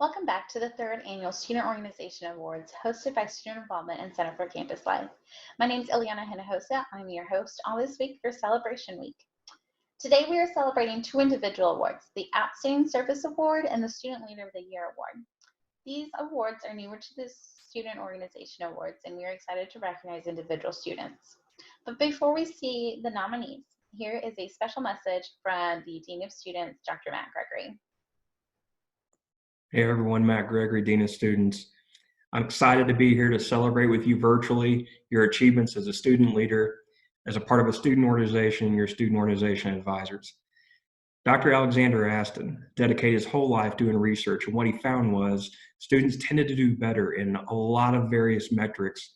Welcome back to the third annual Student Organization Awards hosted by Student Involvement and Center for Campus Life. My name is Ileana Hinojosa. I'm your host all this week for Celebration Week. Today we are celebrating two individual awards, the Outstanding Service Award and the Student Leader of the Year Award. These awards are newer to the Student Organization Awards, and we are excited to recognize individual students. But before we see the nominees, here is a special message from the Dean of Students, Dr. Matt Gregory. Hey everyone, Matt Gregory, Dean of Students. I'm excited to be here to celebrate with you virtually your achievements as a student leader, as a part of a student organization, and your student organization advisors. Dr. Alexander Aston dedicated his whole life doing research, and what he found was students tended to do better in a lot of various metrics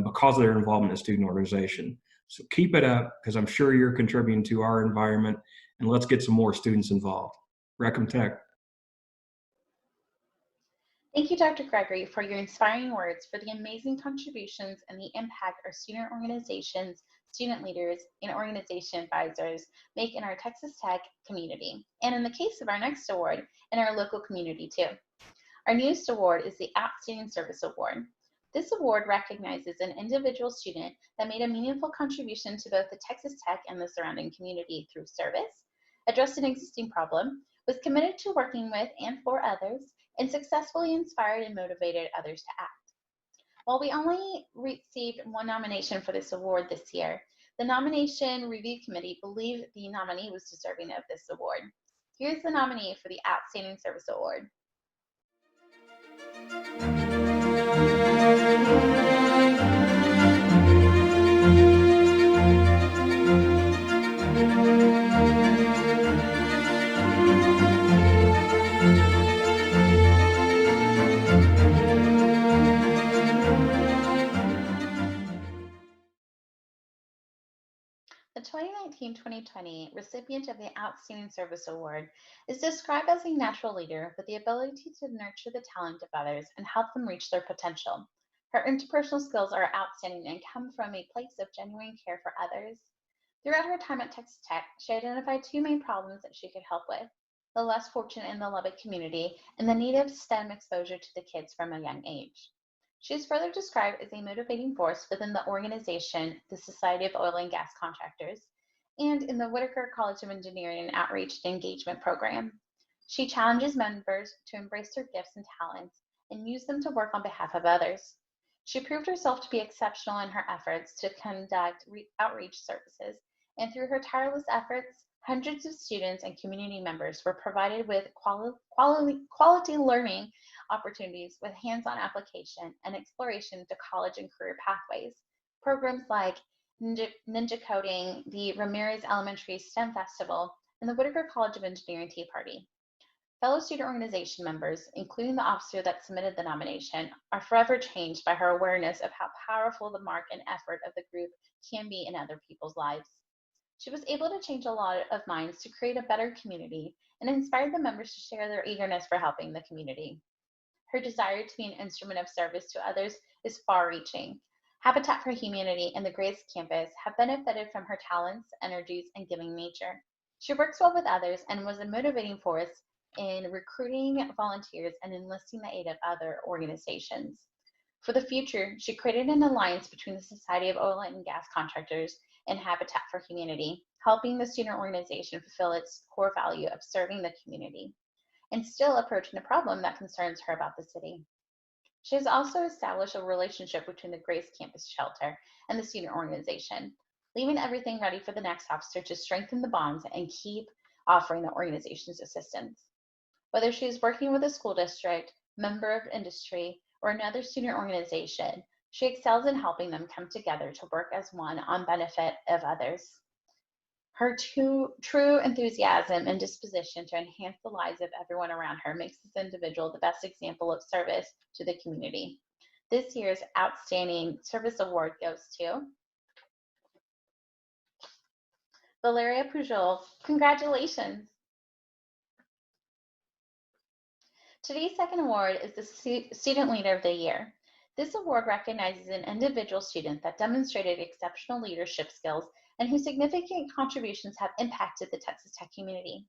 because of their involvement in the student organization. So keep it up, because I'm sure you're contributing to our environment, and let's get some more students involved. Recom Tech. Thank you, Dr. Gregory, for your inspiring words, for the amazing contributions and the impact our student organizations, student leaders, and organization advisors make in our Texas Tech community, and in the case of our next award, in our local community too. Our newest award is the Outstanding Service Award. This award recognizes an individual student that made a meaningful contribution to both the Texas Tech and the surrounding community through service, addressed an existing problem, was committed to working with and for others, and successfully inspired and motivated others to act. While we only received one nomination for this award this year, the nomination review committee believed the nominee was deserving of this award. Here's the nominee for the Outstanding Service Award. The 2019-2020 recipient of the Outstanding Service Award is described as a natural leader with the ability to nurture the talent of others and help them reach their potential. Her interpersonal skills are outstanding and come from a place of genuine care for others. Throughout her time at Texas Tech, she identified two main problems that she could help with: the less fortunate in the Lubbock community and the need of STEM exposure to the kids from a young age. She is further described as a motivating force within the organization, the Society of Oil and Gas Contractors, and in the Whitaker College of Engineering and Outreach and Engagement Program. She challenges members to embrace their gifts and talents and use them to work on behalf of others. She proved herself to be exceptional in her efforts to conduct outreach services, and through her tireless efforts, hundreds of students and community members were provided with quality learning opportunities with hands-on application and exploration to college and career pathways. Programs like Ninja Coding, the Ramirez Elementary STEM Festival, and the Whitaker College of Engineering Tea Party. Fellow student organization members, including the officer that submitted the nomination, are forever changed by her awareness of how powerful the mark and effort of the group can be in other people's lives. She was able to change a lot of minds to create a better community and inspired the members to share their eagerness for helping the community. Her desire to be an instrument of service to others is far-reaching. Habitat for Humanity and the Grace Campus have benefited from her talents, energies, and giving nature. She works well with others and was a motivating force in recruiting volunteers and enlisting the aid of other organizations. For the future, she created an alliance between the Society of Oil and Gas Contractors and Habitat for Humanity, helping the student organization fulfill its core value of serving the community and still approaching a problem that concerns her about the city. She has also established a relationship between the Grace Campus Shelter and the student organization, leaving everything ready for the next officer to strengthen the bonds and keep offering the organization's assistance. Whether she is working with a school district, member of industry, or another student organization, she excels in helping them come together to work as one on benefit of others. Her true enthusiasm and disposition to enhance the lives of everyone around her makes this individual the best example of service to the community. This year's Outstanding Service Award goes to Valeria Pujol. Congratulations! Today's second award is the Student Leader of the Year. This award recognizes an individual student that demonstrated exceptional leadership skills and whose significant contributions have impacted the Texas Tech community.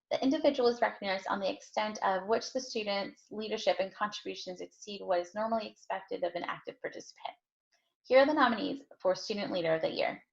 The individual is recognized on the extent of which the student's leadership and contributions exceed what is normally expected of an active participant. Here are the nominees for Student Leader of the Year.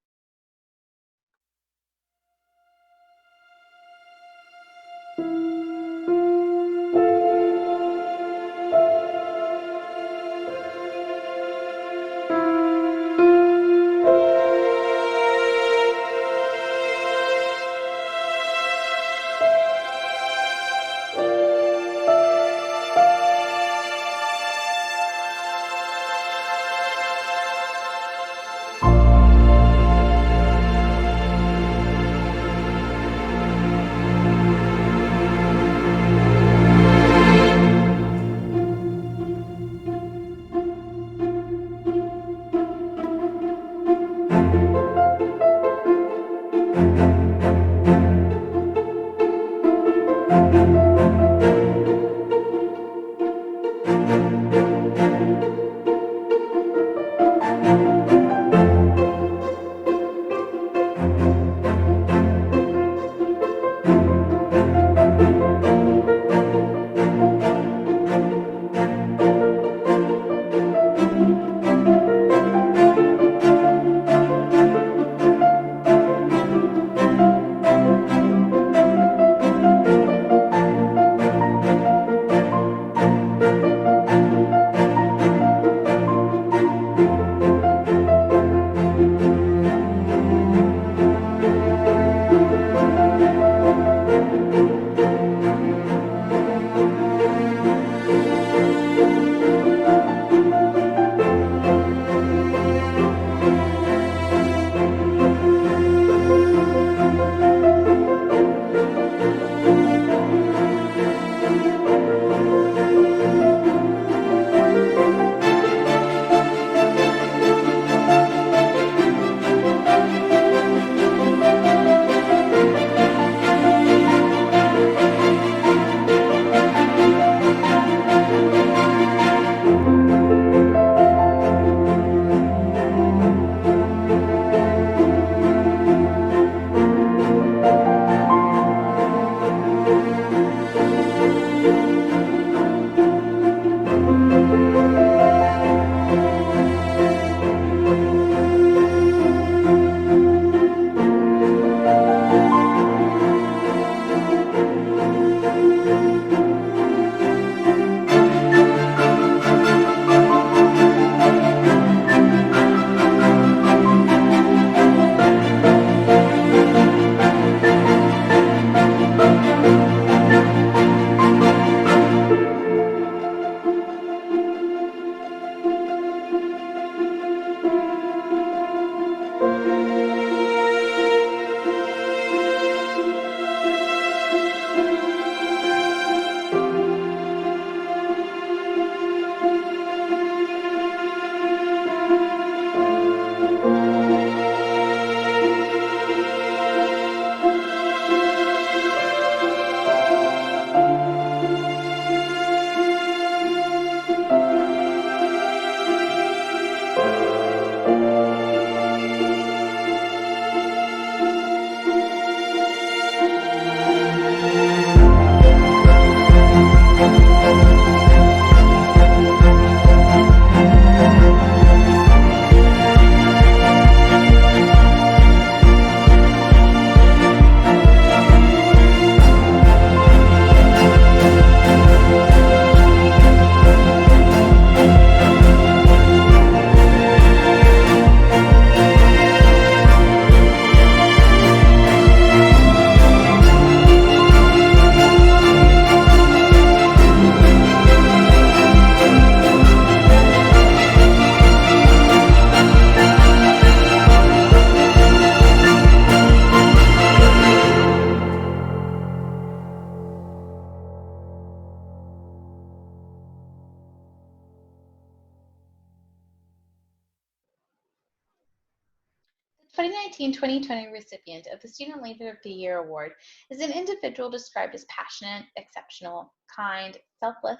The 2019-2020 recipient of the Student Leader of the Year Award is an individual described as passionate, exceptional, kind, selfless,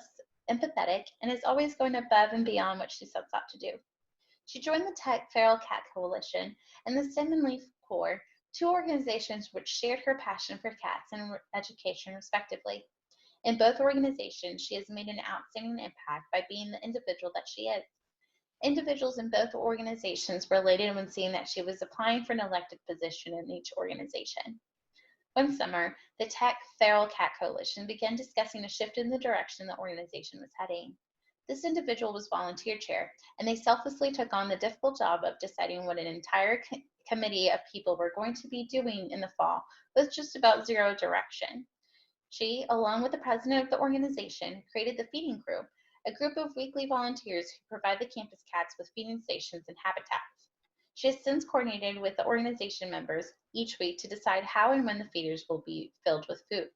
empathetic, and is always going above and beyond what she sets out to do. She joined the Feral Cat Coalition and the Stem and Leaf Corps two organizations which shared her passion for cats and education respectively. In both organizations, she has made an outstanding impact by being the individual that she is. Individuals in both organizations related when seeing that she was applying for an elected position in each organization. One summer, the Tech Feral Cat Coalition began discussing a shift in the direction the organization was heading. This individual was volunteer chair, and they selflessly took on the difficult job of deciding what an entire committee of people were going to be doing in the fall with just about zero direction. She, along with the president of the organization, created the Feeding Crew, a group of weekly volunteers who provide the campus cats with feeding stations and habitats. She has since coordinated with the organization members each week to decide how and when the feeders will be filled with food.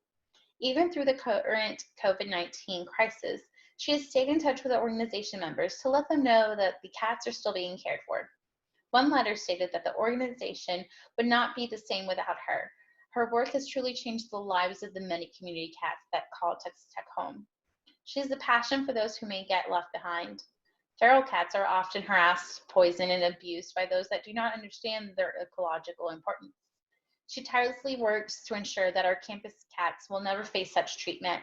Even through the current COVID-19 crisis, she has stayed in touch with the organization members to let them know that the cats are still being cared for. One letter stated that the organization would not be the same without her. Her work has truly changed the lives of the many community cats that call Texas Tech home. She has a passion for those who may get left behind. Feral cats are often harassed, poisoned, and abused by those that do not understand their ecological importance. She tirelessly works to ensure that our campus cats will never face such treatment.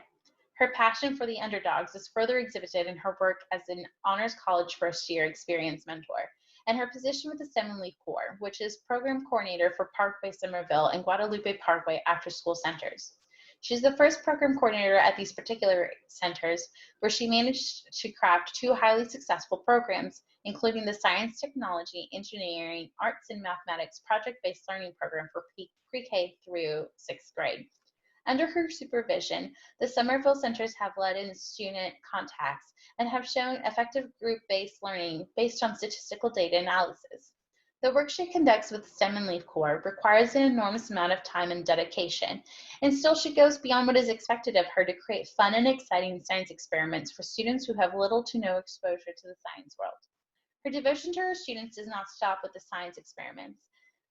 Her passion for the underdogs is further exhibited in her work as an Honors College first-year experience mentor, and her position with the Stem and Leaf Corps, which is program coordinator for Parkway Somerville and Guadalupe Parkway after-school centers. She's the first program coordinator at these particular centers, where she managed to craft two highly successful programs, including the Science, Technology, Engineering, Arts, and Mathematics project-based learning program for pre-K through 6th grade. Under her supervision, the Somerville centers have led in student contacts and have shown effective group-based learning based on statistical data analysis. The work she conducts with STEM and Leaf Corps requires an enormous amount of time and dedication, and still she goes beyond what is expected of her to create fun and exciting science experiments for students who have little to no exposure to the science world. Her devotion to her students does not stop with the science experiments.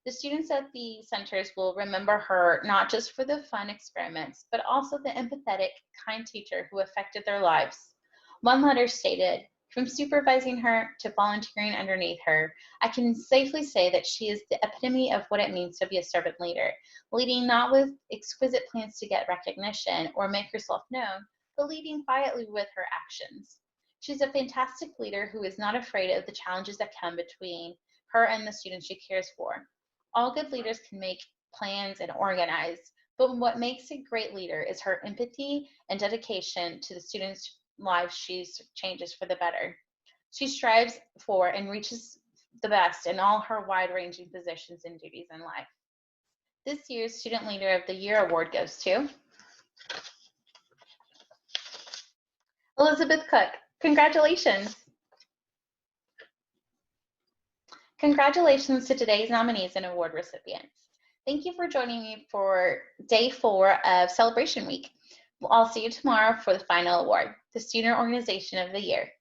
The students at the centers will remember her not just for the fun experiments, but also the empathetic, kind teacher who affected their lives. One letter stated, "From supervising her to volunteering underneath her, I can safely say that she is the epitome of what it means to be a servant leader, leading not with exquisite plans to get recognition or make herself known, but leading quietly with her actions. She's a fantastic leader who is not afraid of the challenges that come between her and the students she cares for. All good leaders can make plans and organize, but what makes a great leader is her empathy and dedication to the students' lives she changes for the better. She strives for and reaches the best in all her wide-ranging positions and duties in life." This year's Student Leader of the Year award goes to Elizabeth Cook. Congratulations. Congratulations to today's nominees and award recipients. Thank you for joining me for day 4 of Celebration Week. I'll see you tomorrow for the final award, the Student Organization of the Year.